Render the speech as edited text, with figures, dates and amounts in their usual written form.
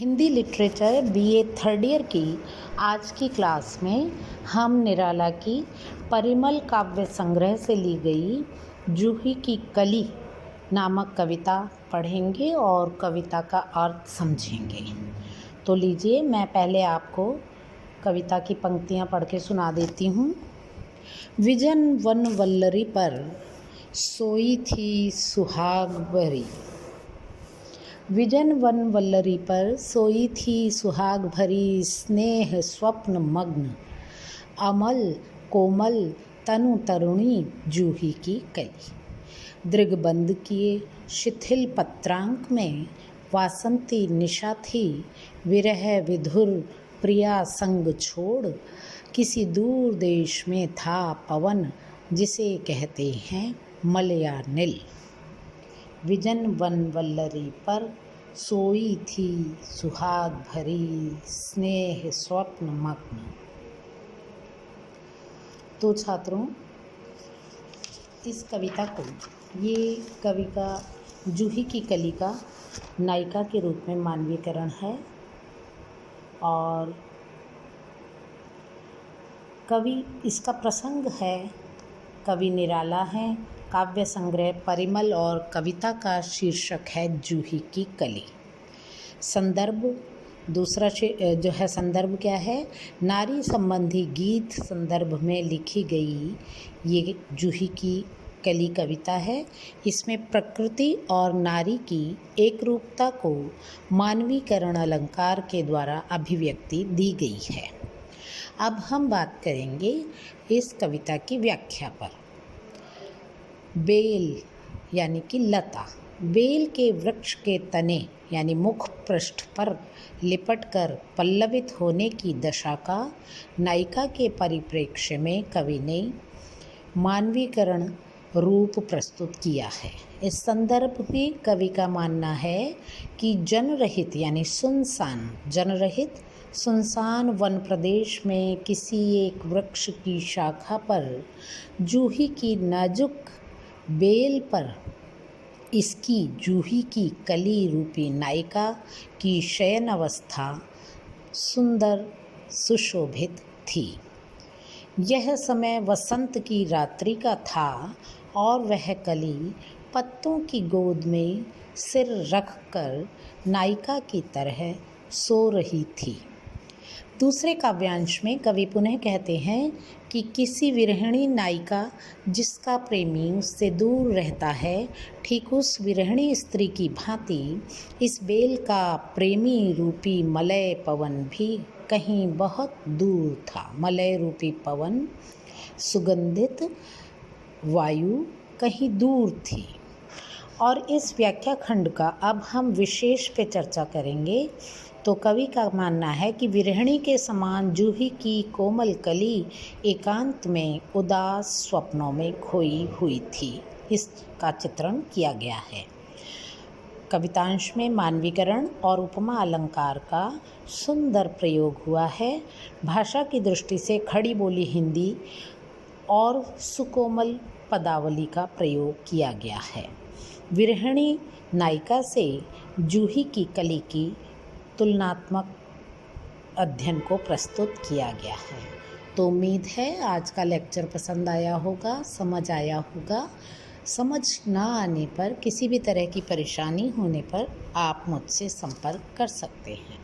Hindi literature BA third year की आज की क्लास में हम निराला की परिमल काव्य संग्रह से ली गई जूही की कली नामक कविता पढ़ेंगे और कविता का अर्थ समझेंगे। तो लीजिए, मैं पहले आपको कविता की पंक्तियां पढ़ के सुना देती हूँ। विजन वन वल्लरी पर सोई थी सुहाग भरी, विजन वन वल्लरी पर सोई थी सुहाग भरी, स्नेह स्वप्न मग्न अमल कोमल तनु तरुणी जूही की कली। दृगबंद किए शिथिल पत्रांक में वासंती निशा थी, विरह विधुर प्रिया संग छोड़, किसी दूर देश में था पवन जिसे कहते हैं मलयानिल। विजन वन वल्लरी पर सोई थी सुहाग भरी, स्नेह स्वप्न मग्न। तो छात्रों, इस कविता को, ये कवि का जूही की कली का नायिका के रूप में मानवीकरण है और कवि, इसका प्रसंग है, कवि निराला है। काव्य संग्रह परिमल और कविता का शीर्षक है जूही की कली। संदर्भ, दूसरा जो है संदर्भ क्या है? नारी संबंधी गीत संदर्भ में लिखी गई ये जूही की कली कविता है। इसमें प्रकृति और नारी की एक रूपता को मानवीकरण अलंकार के द्वारा अभिव्यक्ति दी गई है। अब हम बात करेंगे इस कविता की व्याख्या पर। बेल यानी कि लता, बेल के वृक्ष के तने यानी मुख पृष्ठ पर लिपटकर पल्लवित होने की दशा का नायिका के परिप्रेक्ष्य में कवि ने मानवीकरण रूप प्रस्तुत किया है। इस संदर्भ में कवि का मानना है कि जनरहित यानी सुनसान वन प्रदेश में किसी एक वृक्ष की शाखा पर जूही की नाजुक बेल पर इसकी जूही की कली रूपी नायिका की शयन अवस्था सुंदर सुशोभित थी। यह समय वसंत की रात्रि का था और वह कली पत्तों की गोद में सिर रखकर नायिका की तरह सो रही थी। दूसरे काव्यांश में कवि पुनः कहते हैं कि किसी विरहिणी नायिका जिसका प्रेमी उससे दूर रहता है, ठीक उस विरहिणी स्त्री की भांति इस बेल का प्रेमी रूपी मलय पवन भी कहीं बहुत दूर था। मलय रूपी पवन, सुगंधित वायु कहीं दूर थी। और इस व्याख्या खंड का अब हम विशेष पे चर्चा करेंगे। तो कवि का मानना है कि विरहिणी के समान जूही की कोमल कली एकांत में उदास स्वप्नों में खोई हुई थी। इसका चित्रण किया गया है। कवितांश में मानवीकरण और उपमा अलंकार का सुंदर प्रयोग हुआ है। भाषा की दृष्टि से खड़ी बोली हिंदी और सुकोमल पदावली का प्रयोग किया गया है। विरहिणी नायिका से जूही की कली की तुलनात्मक अध्ययन को प्रस्तुत किया गया है। तो उम्मीद है आज का लेक्चर पसंद आया होगा, समझ आया होगा। समझ ना आने पर, किसी भी तरह की परेशानी होने पर आप मुझसे संपर्क कर सकते हैं।